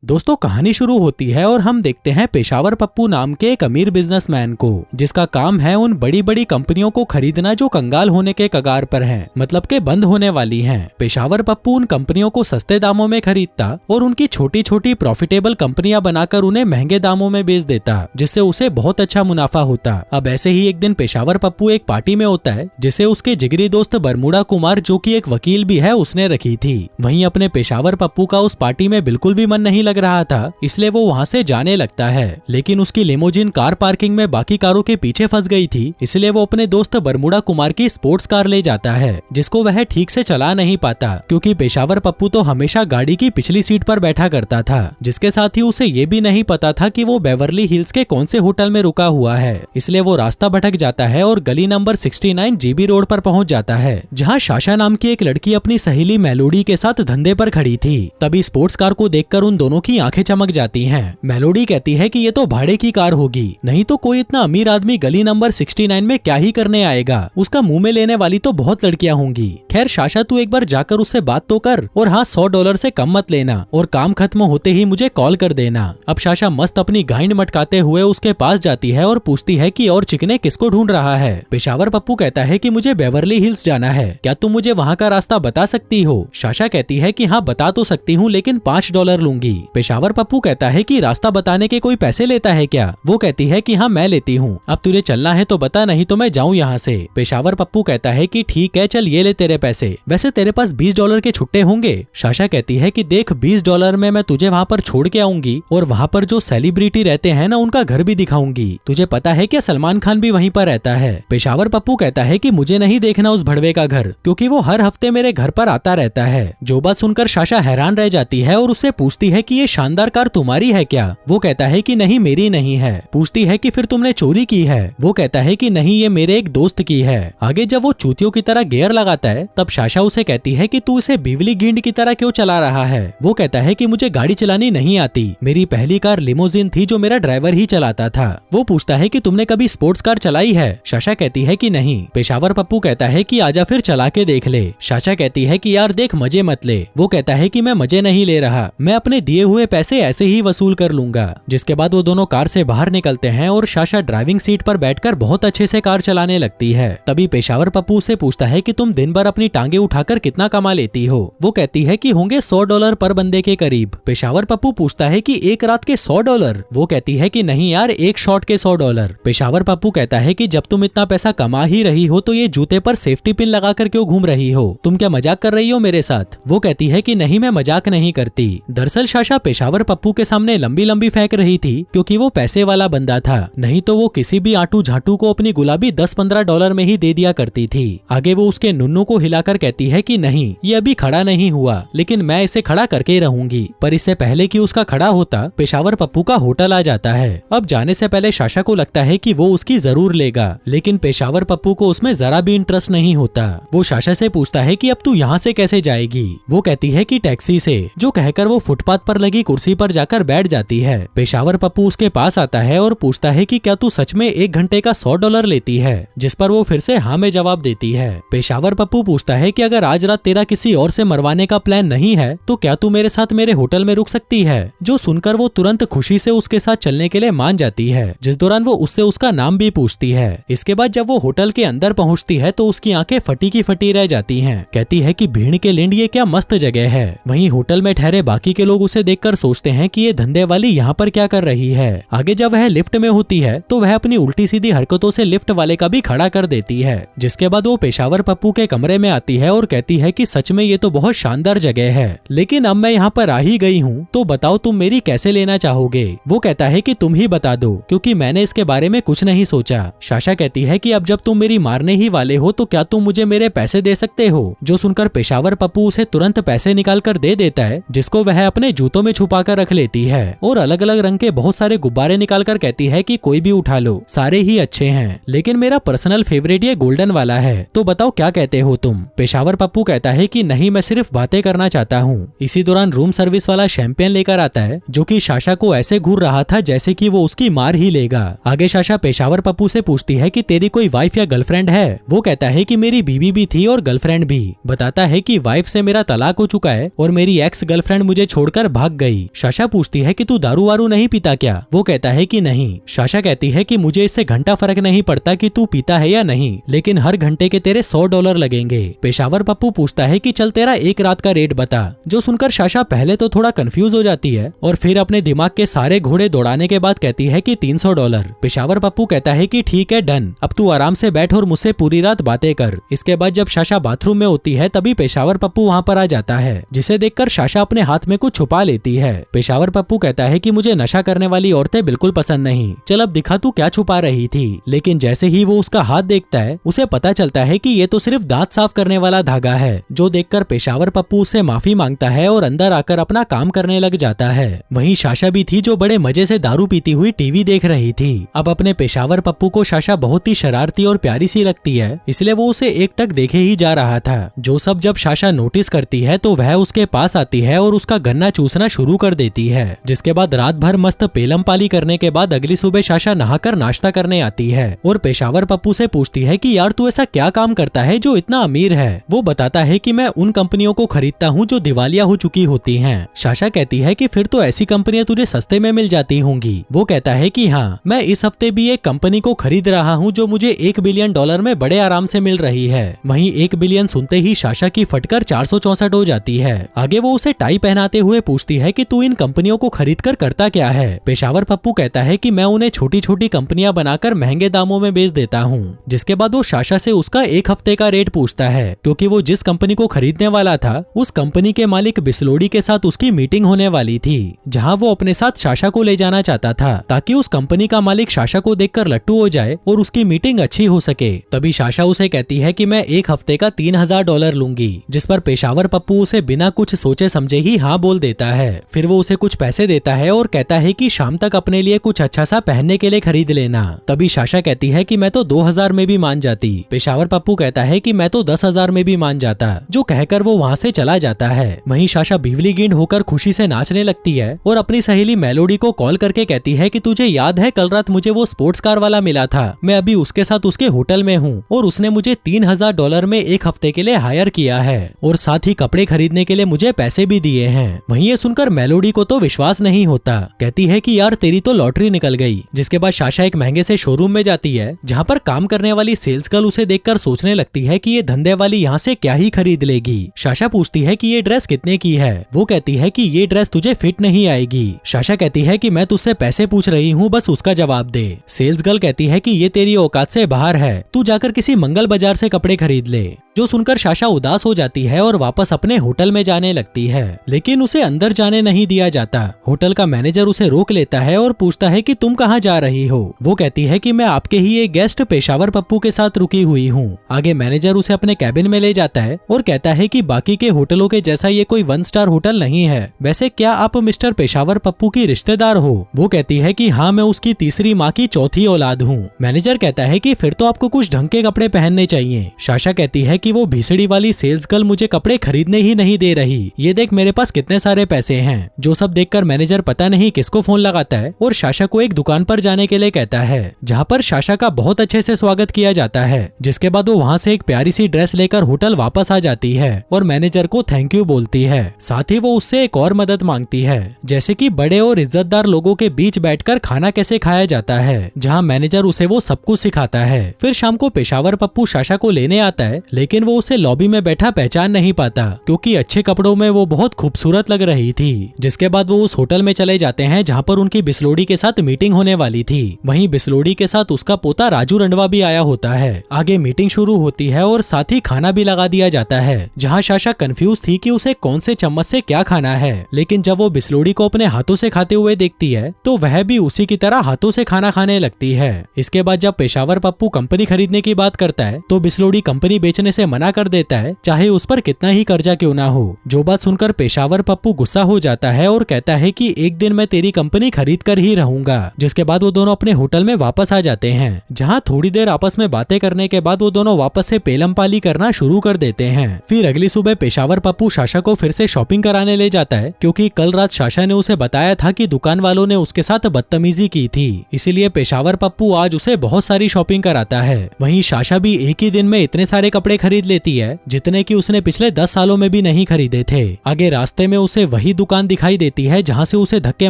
दोस्तों कहानी शुरू होती है और हम देखते हैं पेशावर पप्पू नाम के एक अमीर बिजनेसमैन को, जिसका काम है उन बड़ी बड़ी कंपनियों को खरीदना जो कंगाल होने के कगार पर हैं, मतलब के बंद होने वाली हैं। पेशावर पप्पू उन कंपनियों को सस्ते दामों में खरीदता और उनकी छोटी छोटी प्रॉफिटेबल कंपनियां बनाकर उन्हें महंगे दामों में बेच देता, जिससे उसे बहुत अच्छा मुनाफा होता। अब ऐसे ही एक दिन पेशावर पप्पू एक पार्टी में होता है, जिसे उसके जिगरी दोस्त बरमूडा कुमार, जो कि एक वकील भी है, उसने रखी थी। वहीं अपने पेशावर पप्पू का उस पार्टी में बिल्कुल भी मन नहीं लग रहा था, इसलिए वो वहां से जाने लगता है। लेकिन उसकी लिमोजिन कार पार्किंग में बाकी कारों के पीछे फंस गई थी, इसलिए वो अपने दोस्त बरमूडा कुमार की स्पोर्ट्स कार ले जाता है, जिसको वह ठीक से चला नहीं पाता, क्योंकि पेशावर पप्पू तो हमेशा गाड़ी की पिछली सीट पर बैठा करता था। जिसके साथ ही उसे ये भी नहीं पता था कि वो बेवर्ली हिल्स के कौन से होटल में रुका हुआ है, इसलिए वो रास्ता भटक जाता है और गली नंबर 69 जीबी रोड पर पहुंच जाता है, जहां शाशा नाम की एक लड़की अपनी सहेली मेलोडी के साथ धंधे पर खड़ी थी। तभी स्पोर्ट्स कार को देखकर उन दोनों की आंखें चमक जाती हैं। मेलोडी कहती है कि ये तो भाड़े की कार होगी, नहीं तो कोई इतना अमीर आदमी गली नंबर 69 में क्या ही करने आएगा, उसका मुंह में लेने वाली तो बहुत लड़कियां होंगी। खैर शाशा, तू एक बार जाकर उससे बात तो कर, और हाँ $100 से कम मत लेना, और काम खत्म होते ही मुझे कॉल कर देना। अब शाशा मस्त अपनी गाइंड मटकाते हुए उसके पास जाती है और पूछती है कि और चिकने किसको ढूंढ रहा है। पेशावर पप्पू कहता है कि मुझे बेवर्ली हिल्स जाना है, क्या तुम मुझे वहाँ का रास्ता बता सकती हो। शाशा कहती है कि हाँ बता तो सकती हूँ, लेकिन $5 लूंगी। पेशावर पप्पू कहता है कि रास्ता बताने के कोई पैसे लेता है क्या। वो कहती है कि हाँ मैं लेती हूँ, अब तुझे चलना है तो बता, नहीं तो मैं जाऊँ यहाँ से। पेशावर पप्पू कहता है कि ठीक है चल ये ले तेरे पैसे, वैसे तेरे पास $20 के छुट्टे होंगे। शाशा कहती है कि देख $20 में मैं तुझे वहाँ पर छोड़ के आऊंगी, और वहाँ पर जो सेलिब्रिटी रहते हैं ना उनका घर भी दिखाऊंगी। तुझे पता है क्या सलमान खान भी वहीं पर रहता है। पेशावर पप्पू कहता है कि मुझे नहीं देखना उस भड़वे का घर, क्योंकि वो हर हफ्ते मेरे घर पर आता रहता है। जो बात सुनकर शाशा हैरान रह जाती है और उससे पूछती है कि ये शानदार कार तुम्हारी है क्या। वो कहता है कि नहीं मेरी नहीं है। पूछती है कि फिर तुमने चोरी की है। वो कहता है कि नहीं ये मेरे एक दोस्त की है। आगे जब वो चूतियों की तरह गियर लगाता है, तब शाशा उसे कहती है कि तू इसे बिजली गिंड की तरह क्यों चला रहा है। वो कहता है कि मुझे गाड़ी चलानी नहीं आती, मेरी पहली कार लिमोजिन थी जो मेरा ड्राइवर ही चलाता था। वो पूछता है कि तुमने कभी स्पोर्ट्स कार चलाई है। शाशा कहती है कि नहीं। पेशावर पप्पू कहता है कि आजा फिर चला के देख ले। शाशा कहती है कि यार देख मजे मत ले। वो कहता है कि मैं मजे नहीं ले रहा, मैं अपने दिए हुए पैसे ऐसे ही वसूल कर लूंगा। जिसके बाद वो दोनों कार से बाहर निकलते हैं और शाशा ड्राइविंग सीट पर बैठकर बहुत अच्छे से कार चलाने लगती है। तभी पेशावर पप्पू से पूछता है कि तुम दिन भर अपनी टांगे उठाकर कितना कमा लेती हो। वो कहती है कि होंगे $100 पर बंदे के करीब। पेशावर पप्पू पूछता है कि एक रात के $100। वो कहती है कि नहीं यार, एक शॉट के $100। पेशावर पप्पू कहता है कि जब तुम इतना पैसा कमा ही रही हो तो ये जूते पर सेफ्टी पिन लगाकर क्यों घूम रही हो, तुम क्या मजाक कर रही हो मेरे साथ। वो कहती है कि नहीं मैं मजाक नहीं करती। दरअसल शाशा पेशावर पप्पू के सामने लंबी लंबी फेंक रही थी, क्योंकि वो पैसे वाला बंदा था, नहीं तो वो किसी भी आटू झाटू को अपनी गुलाबी $10-15 में ही दे दिया करती थी। आगे वो उसके नुन्नू को हिलाकर कहती है कि नहीं ये अभी खड़ा नहीं हुआ, लेकिन मैं इसे खड़ा करके रहूंगी। पर इससे पहले कि उसका खड़ा होता, पेशावर पप्पू का होटल आ जाता है। अब जाने से पहले शाशा को लगता है कि वो उसकी जरूर लेगा, लेकिन पेशावर पप्पू को उसमें जरा भी इंटरेस्ट नहीं होता। वो शाशा से पूछता है कि अब तू यहाँ से कैसे जाएगी। वो कहती है कि टैक्सी से, जो कहकर वो फुटपाथ पर लगी कुर्सी पर जाकर बैठ जाती है। पेशावर पप्पू उसके पास आता है और पूछता है कि क्या तू सच में 1 घंटे का $100 लेती है, जिस पर वो फिर से हाँ में जवाब देती है। पेशावर पप्पू पूछता है कि अगर आज रात तेरा किसी और से मरवाने का प्लान नहीं है तो क्या तू मेरे साथ मेरे होटल में रुक सकती है। जो सुनकर वो तुरंत खुशी से उसके साथ चलने के लिए मान जाती है, जिस दौरान वो उससे उसका नाम भी पूछती है। इसके बाद जब वो होटल के अंदर पहुंचती है तो उसकी आंखें फटी की फटी रह जाती हैं। कहती है कि भीड़ के लिंड ये क्या मस्त जगह है। वहीं होटल में ठहरे बाकी के लोग उसे देखकर सोचते हैं कि ये धंधे वाली यहाँ पर क्या कर रही है। आगे जब वह लिफ्ट में होती है तो वह अपनी उल्टी सीधी हरकतों से लिफ्ट वाले का भी खड़ा कर देती है। जिसके बाद वो पेशावर पप्पू के कमरे में आती है और कहती है कि सच में ये तो बहुत शानदार जगह है, लेकिन अब मैं यहाँ पर आ ही गई हूँ तो बताओ तुम मेरी कैसे लेना चाहोगे। वो कहता है कि तुम ही बता दो, क्योंकि मैंने इसके बारे में कुछ नहीं सोचा। शाशा कहती है कि अब जब तुम मेरी मारने ही वाले हो तो क्या तुम मुझे मेरे पैसे दे सकते हो। जो सुनकर पेशावर पप्पू उसे तुरंत पैसे निकाल कर दे देता है, जिसको वह अपने जूतों में छुपा कर रख लेती है, और अलग अलग रंग के बहुत सारे गुब्बारे निकाल कर कहती है कि कोई भी उठा लो, सारे ही अच्छे हैं, लेकिन मेरा पर्सनल फेवरेट ये गोल्डन वाला है, तो बताओ क्या कहते हो तुम। पेशावर पप्पू कहता है कि नहीं मैं सिर्फ बातें करना चाहता हूँ। इसी दौरान रूम सर्विस वाला शैंपेन लेकर आता है, जो कि शाशा को ऐसे घूर रहा था जैसे कि वो उसकी मार ही लेगा। आगे शाशा पेशावर पप्पू से पूछती है कि तेरी कोई वाइफ या गर्लफ्रेंड है। वो कहता है कि मेरी बीवी भी थी और गर्लफ्रेंड भी। बताता है कि वाइफ से मेरा तलाक हो चुका है और मेरी एक्स गर्लफ्रेंड मुझे छोड़कर भाग भाग गई। साशा पूछती है कि तू दारू वारू नहीं पीता क्या? वो कहता है कि नहीं। साशा कहती है कि मुझे इससे घंटा फर्क नहीं पड़ता कि तू पीता है या नहीं, लेकिन हर घंटे के तेरे $100 लगेंगे। पेशावर पप्पू पूछता है कि चल तेरा एक रात का रेट बता। जो सुनकर साशा पहले तो थोड़ा कंफ्यूज हो जाती है और फिर अपने दिमाग के सारे घोड़े दौड़ाने के बाद कहती है कि $300। पेशावर पप्पू कहता है कि ठीक है डन, अब तू आराम से बैठ और मुझसे पूरी रात बातें कर। इसके बाद जब साशा बाथरूम में होती है तभी पेशावर पप्पू वहाँ पर आ जाता है, जिसे देखकर साशा अपने हाथ में कुछ छुपा लेती है। पेशावर पप्पू कहता है कि मुझे नशा करने वाली औरतें बिल्कुल पसंद नहीं, चल अब दिखा तू क्या छुपा रही थी। लेकिन जैसे ही वो उसका हाथ देखता है उसे पता चलता है कि ये तो सिर्फ दांत साफ करने वाला धागा है, जो देखकर पेशावर पप्पू उससे माफी मांगता है और अंदर आकर अपना काम करने लग जाता है। वहीं साशा भी थी जो बड़े मजे से दारू पीती हुई टीवी देख रही थी। अब अपने पेशावर पप्पू को साशा बहुत ही शरारती और प्यारी सी लगती है, इसलिए वो उसे एकटक देखे ही जा रहा था। जो सब जब साशा नोटिस करती है तो वह उसके पास आती है और उसका गन्ना चूसना शुरू कर देती है। जिसके बाद रात भर मस्त पेलम पाली करने के बाद अगली सुबह साशा नहाकर नाश्ता करने आती है और पेशावर पप्पू से पूछती है कि यार तू ऐसा क्या काम करता है जो इतना अमीर है? वो बताता है कि मैं उन कंपनियों को खरीदता हूँ जो दिवालिया हो चुकी होती हैं। साशा कहती है कि फिर तो ऐसी कंपनियां तुझे सस्ते में मिल जाती होंगी। वो कहता है कि हाँ, मैं इस हफ्ते भी एक कंपनी को खरीद रहा हूँ जो मुझे $1 बिलियन में बड़े आराम से मिल रही है। वहीं 1 बिलियन सुनते ही साशा की फटकर 464 हो जाती है। आगे वो उसे टाई पहनाते हुए पूछती है कि तू इन कंपनियों को खरीद कर करता क्या है? पेशावर पप्पू कहता है कि मैं उन्हें छोटी छोटी कंपनियां बनाकर महंगे दामों में बेच देता हूँ। जिसके बाद वो साशा से उसका एक हफ्ते का रेट पूछता है, क्योंकि वो जिस कंपनी को खरीदने वाला था उस कंपनी के मालिक बिस्लोडी के साथ उसकी मीटिंग होने वाली थी, जहाँ वो अपने साथ साशा को ले जाना चाहता था ताकि उस कंपनी का मालिक साशा को देखकर लट्टू हो जाए और उसकी मीटिंग अच्छी हो सके। तभी साशा उसे कहती है कि मैं एक हफ्ते का $3000 लूंगी, जिस पर पेशावर पप्पू उसे बिना कुछ सोचे समझे ही हाँ बोल देता है। फिर वो उसे कुछ पैसे देता है और कहता है कि शाम तक अपने लिए कुछ अच्छा सा पहनने के लिए खरीद लेना। तभी साशा कहती है कि मैं तो 2000 में भी मान जाती। पेशावर पप्पू कहता है कि मैं तो 10,000 में भी मान जाता, जो कहकर वो वहाँ से चला जाता है। वहीं साशा बिजली गिंड होकर खुशी से नाचने लगती है और अपनी सहेली मेलोडी को कॉल करके कहती है कि तुझे याद है कल रात मुझे वो स्पोर्ट्स कार वाला मिला था, मैं अभी उसके साथ उसके होटल में हूँ और उसने मुझे $3000 में एक हफ्ते के लिए हायर किया है और साथ ही कपड़े खरीदने के लिए मुझे पैसे भी दिए हैं। वहीं ये सुनकर मेलोडी को तो विश्वास नहीं होता, कहती है कि यार तेरी तो लॉटरी निकल गई। जिसके बाद साशा एक महंगे से शोरूम में जाती है, जहाँ पर काम करने वाली सेल्स गर्ल उसे देखकर सोचने लगती है कि ये धंधे वाली यहाँ से क्या ही खरीद लेगी। साशा पूछती है कि ये ड्रेस कितने की है? वो कहती है कि ये ड्रेस तुझे फिट नहीं आएगी। साशा कहती है कि मैं तुझसे पैसे पूछ रही हूँ, बस उसका जवाब दे। सेल्स गर्ल कहती है कि ये तेरी औकात से बाहर है, तू जाकर किसी मंगल बाजार से कपड़े खरीद ले। जो सुनकर साशा उदास हो जाती है और वापस अपने होटल में जाने लगती है, लेकिन उसे अंदर जाने नहीं दिया जाता। होटल का मैनेजर उसे रोक लेता है और पूछता है कि तुम कहाँ जा रही हो? वो कहती है कि मैं आपके ही एक गेस्ट पेशावर पप्पू के साथ रुकी हुई हूँ। आगे मैनेजर उसे अपने कैबिन में ले जाता है और कहता है कि बाकी के होटलों के जैसा ये कोई 1 स्टार होटल नहीं है। वैसे क्या आप मिस्टर पेशावर पप्पू की रिश्तेदार हो? वो कहती है कि हाँ, मैं उसकी तीसरी माँ की चौथी औलाद हूँ। मैनेजर कहता है कि फिर तो आपको कुछ ढंग के कपड़े पहनने चाहिए। साशा कहती है कि वो भीसड़ी वाली सेल्स गर्ल मुझे कपड़े खरीदने ही नहीं दे रही, ये देख मेरे पास कितने सारे पैसे हैं। जो सब देखकर मैनेजर पता नहीं किसको फोन लगाता है और साशा को एक दुकान पर जाने के लिए कहता है, जहाँ पर साशा का बहुत अच्छे से स्वागत किया जाता है। जिसके बाद वो वहाँ से एक प्यारी सी ड्रेस लेकर होटल वापस आ जाती है और मैनेजर को थैंक यू बोलती है। साथ ही वो उससे एक और मदद मांगती है, जैसे कि बड़े और इज्जतदार लोगों के बीच बैठकर खाना कैसे खाया जाता है, जहाँ मैनेजर उसे वो सब कुछ सिखाता है। फिर शाम को पेशावर पप्पू साशा को लेने आता है, लेकिन वो उसे लॉबी में बैठा पहचान नहीं पाता, क्योंकि अच्छे कपड़ों में वो बहुत खूबसूरत लग रही थी। जिसके बाद वो उस होटल में चले जाते हैं जहाँ पर उनकी बिस्लोडी के साथ मीटिंग होने वाली थी। वहीं बिस्लोडी के साथ उसका पोता राजू रंडवा भी आया होता है। आगे मीटिंग शुरू होती है और साथ ही खाना भी लगा दिया जाता है, जहाँ साशा कंफ्यूज थी कि उसे कौन से चम्मच से क्या खाना है। लेकिन जब वो बिस्लोडी को अपने हाथों से खाते हुए देखती है तो वह भी उसी की तरह हाथों से खाना खाने लगती है। इसके बाद जब पेशावर पप्पू कंपनी खरीदने की बात करता है तो बिस्लोडी कंपनी बेचने से मना कर देता है, चाहे उस पर कितना ही कर्जा क्यों ना हो। जो बात सुनकर पेशावर पप्पू गुस्सा हो जाता है और कहता है कि एक दिन मैं तेरी कंपनी खरीद कर ही रहूंगा। जिसके बाद वो दोनों अपने होटल में वापस आ जाते हैं, जहां थोड़ी देर आपस में बातें करने के बाद वो दोनों वापस से पेलम पाली करना शुरू कर देते हैं। फिर अगली सुबह पेशावर पप्पू साशा को फिर से शॉपिंग कराने ले जाता है, क्योंकि कल रात साशा ने उसे बताया था कि दुकान वालों ने उसके साथ बदतमीजी की थी। इसीलिए पेशावर पप्पू आज उसे बहुत सारी शॉपिंग कराता है। वहीं साशा भी एक ही दिन में इतने सारे कपड़े खरीद लेती है जितने की उसने पिछले 10 सालों में भी नहीं खरीदे थे। आगे रास्ते में उसे वही दुकान दिखाई देती है जहाँ से उसे धक्के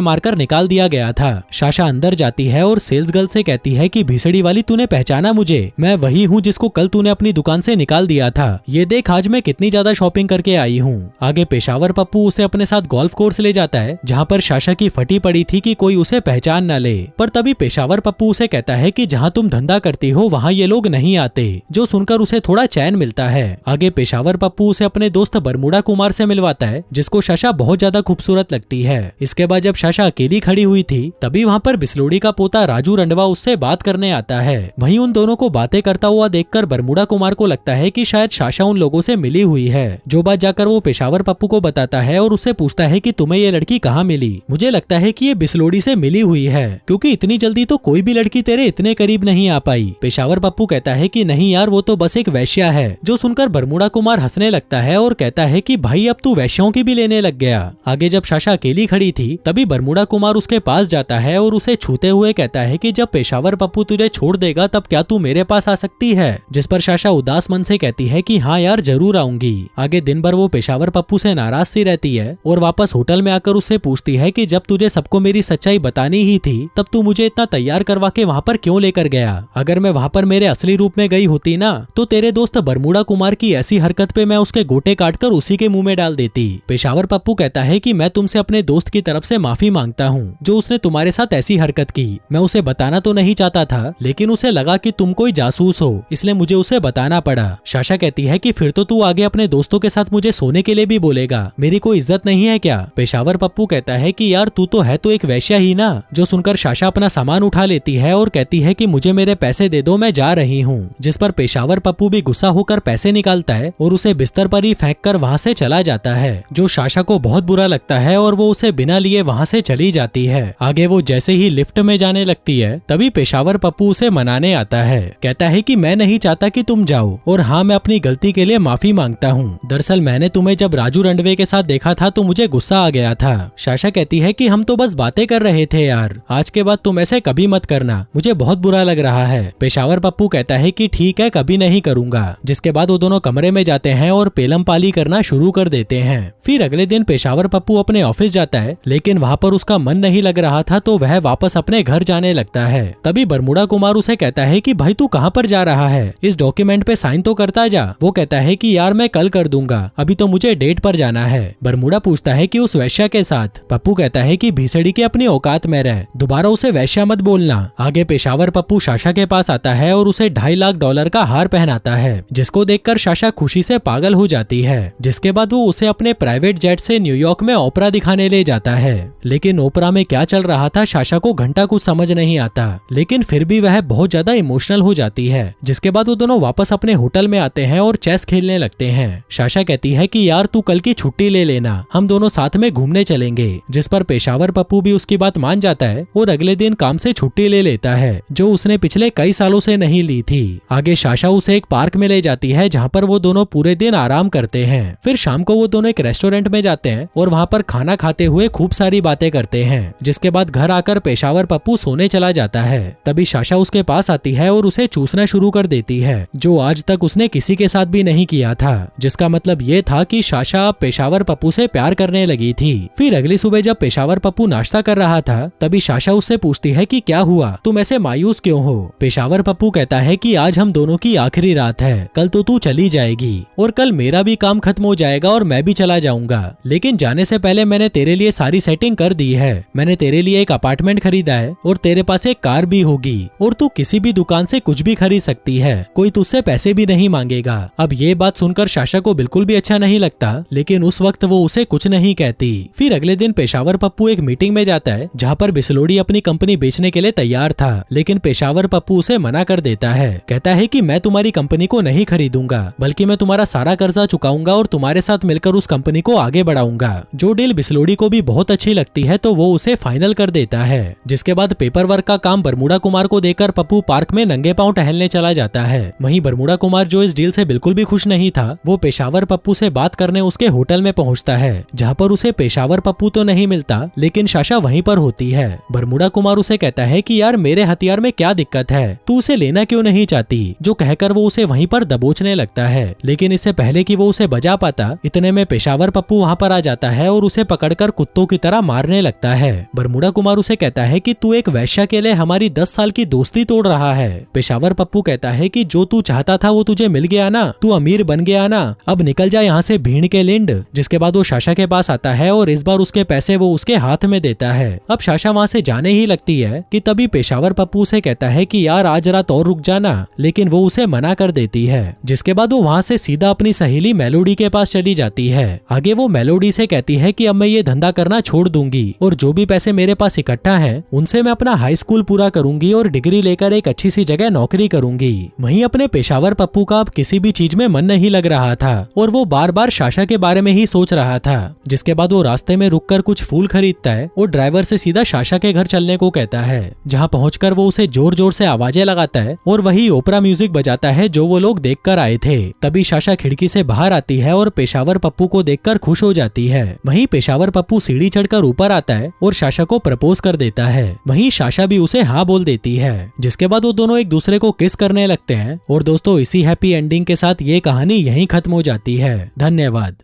मारकर निकाल दिया गया था। साशा अंदर जाती है और सेल्स गर्ल से कहती है कि भीसड़ी वाली, तूने पहचाना मुझे? मैं वही हूँ जिसको कल तूने अपनी दुकान से निकाल दिया था। ये देख आज मैं कितनी ज्यादा शॉपिंग करके आई हूँ। आगे पेशावर पप्पू उसे अपने साथ गोल्फ कोर्स ले जाता है जहाँ पर साशा की फटी पड़ी थी कि कोई उसे पहचान न ले। पर तभी पेशावर पप्पू उसे कहता है कि जहाँ तुम धंधा करती हो वहाँ ये लोग नहीं आते, जो सुनकर उसे थोड़ा चैन मिलता है। आगे पेशावर पप्पू उसे अपने दोस्त बरमूडा कुमार से मिलवाता है जिसको साशा बहुत ज्यादा खूबसूरत लगती है। इसके बाद जब साशा अकेली खड़ी हुई थी तभी वहाँ पर बिस्लोड़ी का पोता राजू रंडवा उससे बात करने आता है। वहीं उन दोनों को बातें करता हुआ देखकर बरमूडा कुमार को लगता है कि शायद साशा उन लोगों से मिली हुई है। जो बात जाकर वो पेशावर पप्पू को बताता है और उससे पूछता है कि तुम्हें ये लड़की कहाँ मिली? मुझे लगता है कि ये बिस्लोड़ी से मिली हुई है, क्योंकि इतनी जल्दी तो कोई भी लड़की तेरे इतने करीब नहीं आ पाई। पेशावर पप्पू कहता है कि नहीं यार, वो तो बस एक वैश्या है। जो सुनकर बरमूडा कुमार हंसने लगता है और कहता है कि भाई अब तू वैश्यों की भी लेने लग गया। आगे जब साशा अकेली खड़ी थी तभी बरमूडा कुमार उसके पास जाता है और उसे छूते हुए कहता है कि जब पेशावर पप्पू तुझे छोड़ देगा तब क्या तू मेरे पास आ सकती है? जिस पर साशा उदास मन से कहती है कि हाँ यार जरूर आऊंगी। आगे दिन भर वो पेशावर पप्पू से नाराज सी रहती है और वापस होटल में आकर उससे पूछती है कि जब तुझे सबको मेरी सच्चाई बतानी ही थी तब तू मुझे इतना तैयार करवा के वहाँ पर क्यों लेकर गया? अगर मैं वहाँ पर मेरे असली रूप में गई होती ना तो तेरे दोस्त बरमूडा कुमार की ऐसी हरकत पे मैं उसके गोटे काटकर उसी के मुंह में डाल देती। पेशावर पप्पू कहता है कि मैं तुमसे अपने दोस्त की तरफ से माफी मांगता हूँ जो उसने तुम्हारे साथ ऐसी हरकत की। मैं उसे बताना तो नहीं चाहता था लेकिन उसे लगा कि तुम कोई जासूस हो, इसलिए मुझे उसे बताना पड़ा। साशा कहती है कि फिर तो तू आगे अपने दोस्तों के साथ मुझे सोने के लिए भी बोलेगा, मेरी कोई इज्जत नहीं है क्या? पेशावर पप्पू कहता है कि यार तू तो है तो एक वैश्या ही ना। जो सुनकर साशा अपना सामान उठा लेती है और कहती है कि मुझे मेरे पैसे दे दो, मैं जा रही हूँ। जिस पर पेशावर पप्पू भी गुस्सा होकर पैसे निकालता है और उसे बिस्तर पर ही फेंक कर वहाँ से चला जाता है, जो साशा को बहुत बुरा लगता है और वो उसे बिना लिए वहाँ से चली जाती है। आगे वो जैसे ही लिफ्ट में जाने लगती है तभी पेशावर पप्पू उसे मनाने आता है। कहता है कि मैं नहीं चाहता कि तुम जाओ और हाँ, मैं अपनी गलती के लिए माफी मांगता हूँ। दरअसल मैंने तुम्हें जब राजू रंडवे के साथ देखा था तो मुझे गुस्सा आ गया था। साशा कहती है कि हम तो बस बातें कर रहे थे यार, आज के बाद तुम ऐसे कभी मत करना, मुझे बहुत बुरा लग रहा है। पेशावर पप्पू कहता है कि ठीक है, कभी नहीं करूंगा। जिसके बाद वो दोनों कमरे में जाते हैं और पेलम पाली करना शुरू कर देते हैं। फिर अगले दिन पेशावर पप्पू अपने ऑफिस जाता है लेकिन वहाँ पर उसका मन नहीं लग रहा था तो वह वापस अपने घर जाने लगता है। तभी बरमूडा कुमार उसे कहता है कि भाई तू कहाँ पर जा रहा है, इस डॉक्यूमेंट पे साइन तो करता जा। वो कहता है कि यार मैं कल कर दूंगा, अभी तो मुझे डेट पर जाना है। बरमूडा पूछता है कि उस वैश्या के साथ? पप्पू कहता है कि भीसड़ी के अपनी औकात में रह, दोबारा उसे वैश्या मत बोलना। आगे पेशावर पप्पू साशा के पास आता है और उसे $2.5 लाख का हार पहनाता है, जिसको देखकर साशा खुशी से पागल हो जाती है। जिसके बाद वो उसे अपने प्राइवेट जेट से न्यूयॉर्क में ओपरा दिखाने ले जाता है। लेकिन ओपरा में क्या चल रहा था साशा को घंटा कुछ समझ नहीं आता, लेकिन फिर भी वह बहुत ज्यादा इमोशनल हो जाती है। जिसके बाद वो दोनों वापस अपने होटल में आते हैं और चेस खेलने लगते हैं। साशा कहती है कि यार तू कल की छुट्टी ले लेना, हम दोनों साथ में घूमने चलेंगे। जिस पर पेशावर पप्पू भी उसकी बात मान जाता है और अगले दिन काम से छुट्टी ले लेता है, जो उसने पिछले कई सालों से नहीं ली थी। आगे साशा उसे एक पार्क में ले जाती है जहाँ पर वो दोनों पूरे दिन आराम करते हैं। फिर शाम को वो दोनों एक रेस्टोरेंट में जाते हैं और वहाँ पर खाना खाते हुए खूब सारी बातें करते हैं। जिसके बाद घर आकर पेशावर पप्पू सोने चला जाता है। तभी साशा उसके पास आती है और उसे चूसना शुरू कर देती है, जो आज तक उसने किसी के साथ भी नहीं किया था। जिसका मतलब ये था कि साशा पेशावर पप्पू से प्यार करने लगी थी। फिर अगली सुबह जब पेशावर पप्पू नाश्ता कर रहा था तभी साशा उससे पूछती है कि क्या हुआ, तुम ऐसे मायूस क्यों हो? पेशावर पप्पू कहता है कि आज हम दोनों की आखिरी रात है, कल तो तू चली जाएगी और कल मेरा भी काम खत्म हो जाएगा और मैं भी चला जाऊंगा। लेकिन जाने से पहले मैंने तेरे लिए सारी सेटिंग कर दी है, मैंने तेरे लिए एक अपार्टमेंट खरीदा है और तेरे पास एक कार भी होगी और तू किसी भी दुकान से कुछ भी खरीद सकती है, कोई तुझसे पैसे भी नहीं मांगेगा। अब ये बात सुनकर साशा को बिल्कुल भी अच्छा नहीं लगता, लेकिन उस वक्त वो उसे कुछ नहीं कहती। फिर अगले दिन पेशावर पप्पू एक मीटिंग में जाता है जहाँ पर बिस्लोड़ी अपनी कंपनी बेचने के लिए तैयार था, लेकिन पेशावर पप्पू उसे मना कर देता है। कहता है कि मैं तुम्हारी कंपनी को नहीं खरीदूंगा, बल्कि मैं तुम्हारा सारा कर्जा चुकाऊंगा और तुम्हारे साथ मिलकर उस कंपनी को आगे बढ़ाऊंगा। जो डील बिस्लोड़ी को भी बहुत अच्छी लगती है तो वो उसे फाइनल कर देता है। जिसके बाद पेपर वर्क का काम बरमूडा कुमार को देकर पप्पू पार्क में नंगे पांव टहलने चला जाता है। वहीं बरमूडा कुमार जो इस डील से बिल्कुल भी खुश नहीं था, वो पेशावर पप्पू से बात करने उसके होटल में पहुंचता है, जहाँ पर उसे पेशावर पप्पू तो नहीं मिलता लेकिन साशा वहीं पर होती है। बरमूडा कुमार उसे कहता है कि यार मेरे हथियार में क्या दिक्कत है, तू उसे लेना क्यों नहीं चाहती, जो कहकर वो उसे वहीं पर दबोच सोचने लगता है, लेकिन इससे पहले कि वो उसे बजा पाता, इतने में पेशावर पप्पू वहाँ पर आ जाता है और उसे पकड़कर कुत्तों की तरह मारने लगता है। बरमूडा कुमार उसे कहता है कि तू एक वैश्या के लिए हमारी 10 साल की दोस्ती तोड़ रहा है। पेशावर पप्पू कहता है कि जो तू चाहता था वो तुझे मिल गया ना, तू अमीर बन गया ना, अब निकल जा यहाँ से भीड़ के लिंड। जिसके बाद वो शाशा के पास आता है और इस बार उसके पैसे वो उसके हाथ में देता है। अब शाशा वहाँ से जाने ही लगती है कि तभी पेशावर पप्पू से कहता है कि यार आज रात और रुक जाना, लेकिन वो उसे मना कर देती है। जिसके बाद वो वहाँ से सीधा अपनी सहेली मेलोडी के पास चली जाती है। आगे वो मेलोडी से कहती है कि अब मैं ये धंधा करना छोड़ दूंगी और जो भी पैसे मेरे पास इकट्ठा है उनसे मैं अपना हाई स्कूल पूरा करूंगी और डिग्री लेकर एक अच्छी सी जगह नौकरी करूंगी। वहीं अपने पेशावर पप्पू का अब किसी भी चीज में मन नहीं लग रहा था और वो बार बार शाशा के बारे में ही सोच रहा था। जिसके बाद वो रास्ते में रुककर कुछ फूल खरीदता है और ड्राइवर से सीधा शाशा के घर चलने को कहता है, जहाँ पहुंचकर वो उसे जोर जोर से आवाजें लगाता है और वही ओपरा म्यूजिक बजाता है जो वो लोग देखकर आए थे। तभी शाशा खिड़की से बाहर आती है और पेशावर पप्पू को देखकर खुश हो जाती है। वहीं पेशावर पप्पू सीढ़ी चढ़कर ऊपर आता है और शाशा को प्रपोज कर देता है। वहीं शाशा भी उसे हाँ बोल देती है। जिसके बाद वो दोनों एक दूसरे को किस करने लगते हैं। और दोस्तों इसी हैप्पी एंडिंग के साथ ये कहानी यहीं खत्म हो जाती है। धन्यवाद।